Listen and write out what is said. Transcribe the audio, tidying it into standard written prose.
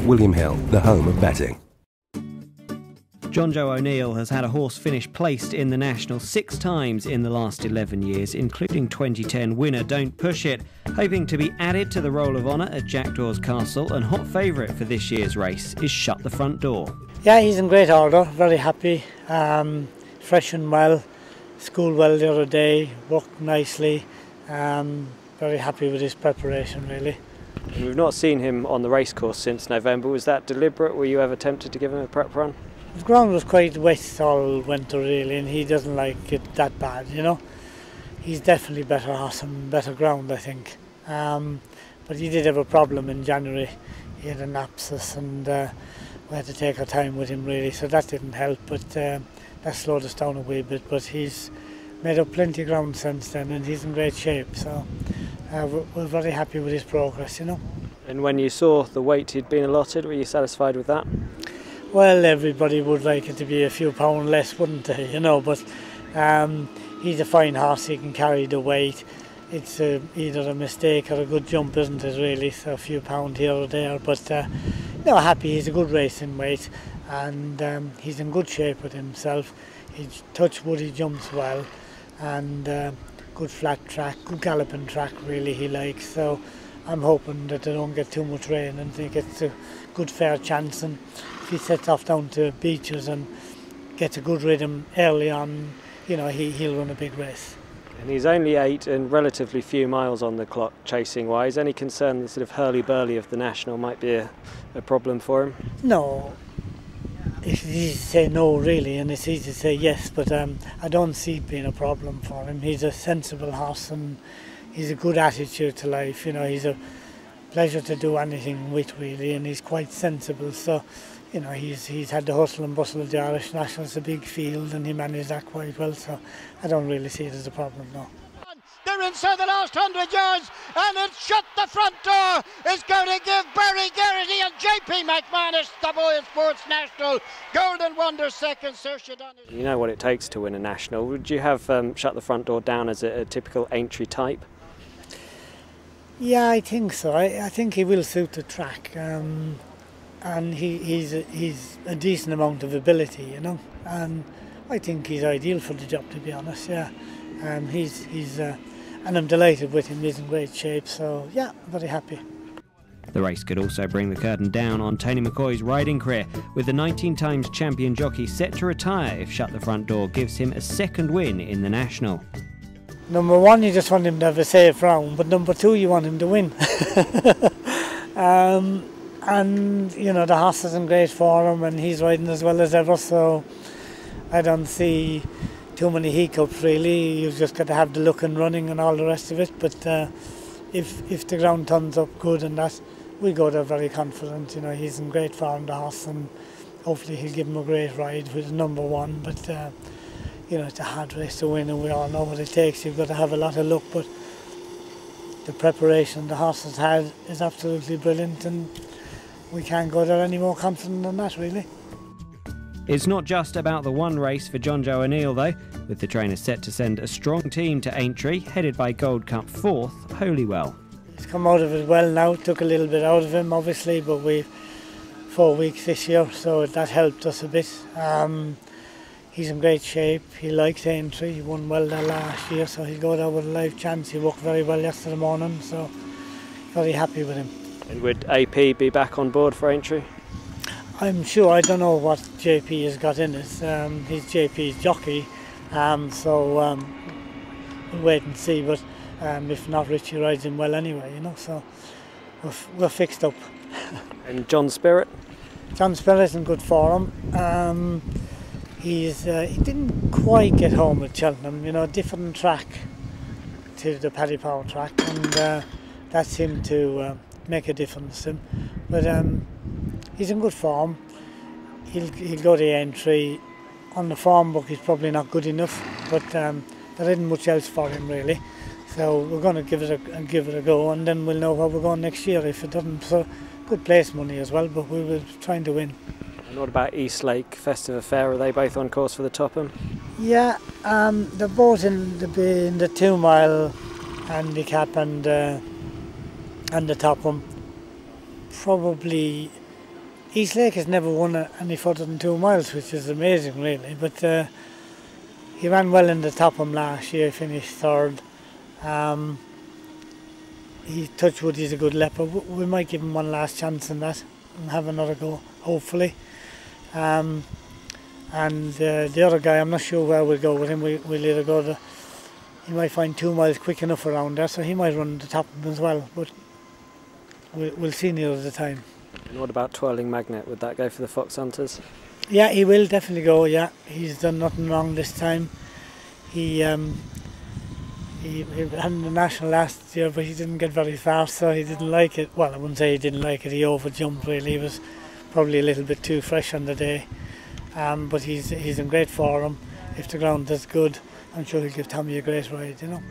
William Hill, the home of betting. John Joe O'Neill has had a horse finish placed in the National 6 times in the last 11 years, including 2010 winner Don't Push It, hoping to be added to the Roll of Honour at Jackdaws Castle, and hot favourite for this year's race is Shut the Front Door. Yeah, he's in great order, very happy, fresh and well, schooled well the other day, worked nicely, very happy with his preparation really. And we've not seen him on the racecourse since November. Was that deliberate? Were you ever tempted to give him a prep run? The ground was quite wet all winter really, and he doesn't like it that bad, you know. He's definitely better horse and better ground, I think. But he did have a problem in January. He had an abscess, and we had to take our time with him really, so that didn't help, but that slowed us down a wee bit. But he's made up plenty of ground since then, and he's in great shape, so we're very happy with his progress, you know. And when you saw the weight he'd been allotted, were you satisfied with that? Well, everybody would like it to be a few pounds less, wouldn't they, you know, but he's a fine horse, he can carry the weight. It's either a mistake or a good jump, isn't it, really, so a few pounds here or there, but no, happy, he's a good racing weight, and he's in good shape with himself. He's touch wood, he jumps well, and good flat track, good galloping track really he likes, so I'm hoping that they don't get too much rain and he gets a good fair chance, and if he sets off down to beaches and gets a good rhythm early on, you know, he'll run a big race. And he's only 8 and relatively few miles on the clock chasing wise. Any concern the sort of hurly-burly of the National might be a problem for him? No, it's easy to say no really, and it's easy to say yes, but I don't see it being a problem for him. He's a sensible horse and he's a good attitude to life, you know, he's a pleasure to do anything with really, and he's quite sensible, so you know, he's had the hustle and bustle of the Irish National. It's a big field and he managed that quite well, so I don't really see it as a problem, no. They're inside the last 100 yards, and it's Shut the Front Door is going to give Barry Garrity and JP McManus the Boy Sports National Golden Wonder second. You know what it takes to win a National. Would you have Shut the Front Door down as a typical Aintree type? Yeah, I think so. I think he will suit the track. And he's a decent amount of ability, you know, and I think he's ideal for the job, to be honest. Yeah, and I'm delighted with him. He's in great shape, so yeah, very happy. The race could also bring the curtain down on Tony McCoy's riding career, with the 19 times champion jockey set to retire if Shut the Front Door gives him a second win in the National. Number one, you just want him to have a safe round, but number two, you want him to win. And you know, the horse is in great form and he's riding as well as ever, so I don't see too many hiccups really. You've just got to have the look and running and all the rest of it, but if the ground turns up good and that, we go there very confident. You know, he's in great form, the horse, and hopefully he'll give him a great ride with number one, but you know, it's a hard race to win and we all know what it takes. You've got to have a lot of luck, but the preparation the horse has had is absolutely brilliant, and we can't go there any more confident than that, really. It's not just about the one race for John Joe O'Neill, though, with the trainer set to send a strong team to Aintree, headed by Gold Cup 4th, Holywell. He's come out of it well now, took a little bit out of him, obviously, but we've 4 weeks this year, so that helped us a bit. He's in great shape, he likes Aintree, he won well there last year, so he'll go there with a live chance. He worked very well yesterday morning, so very happy with him. And would AP be back on board for Aintree? I'm sure. I don't know what JP has got in it. He's JP's jockey, so we'll wait and see. But if not, Richie rides him well anyway, you know. So we're fixed up. And John Spirit? John Spirit's in good form. He didn't quite get home at Cheltenham. You know, a different track to the Paddy Power track, and that seemed to make a difference to him, but he's in good form. He'll go to Aintree. On the form book he's probably not good enough, but there isn't much else for him really, so we're going to give it a go, and then we'll know where we're going next year if it doesn't. So good place money as well, but we were trying to win. And what about Eastlake Festive Affair? Are they both on course for the Topham? Yeah, they're both in the 2 mile handicap and the Topham. Probably Eastlake has never won any further than 2 miles, which is amazing really, but he ran well in the Topham last year, finished third. Touchwood, he's a good leopard. We might give him one last chance in that and have another go, hopefully. And the other guy, I'm not sure where we'll go with him. We'll either go to, he might find 2 miles quick enough around there, so he might run the Topham as well, but we'll see near the time. And what about Twirling Magnet? Would that go for the Fox Hunters? Yeah, he will definitely go, yeah. He's done nothing wrong this time. He had the national last year, but he didn't get very fast, so he didn't like it. Well, I wouldn't say he didn't like it, he overjumped really. He was probably a little bit too fresh on the day. But he's in great form. If the ground is good, I'm sure he'll give Tommy a great ride, you know.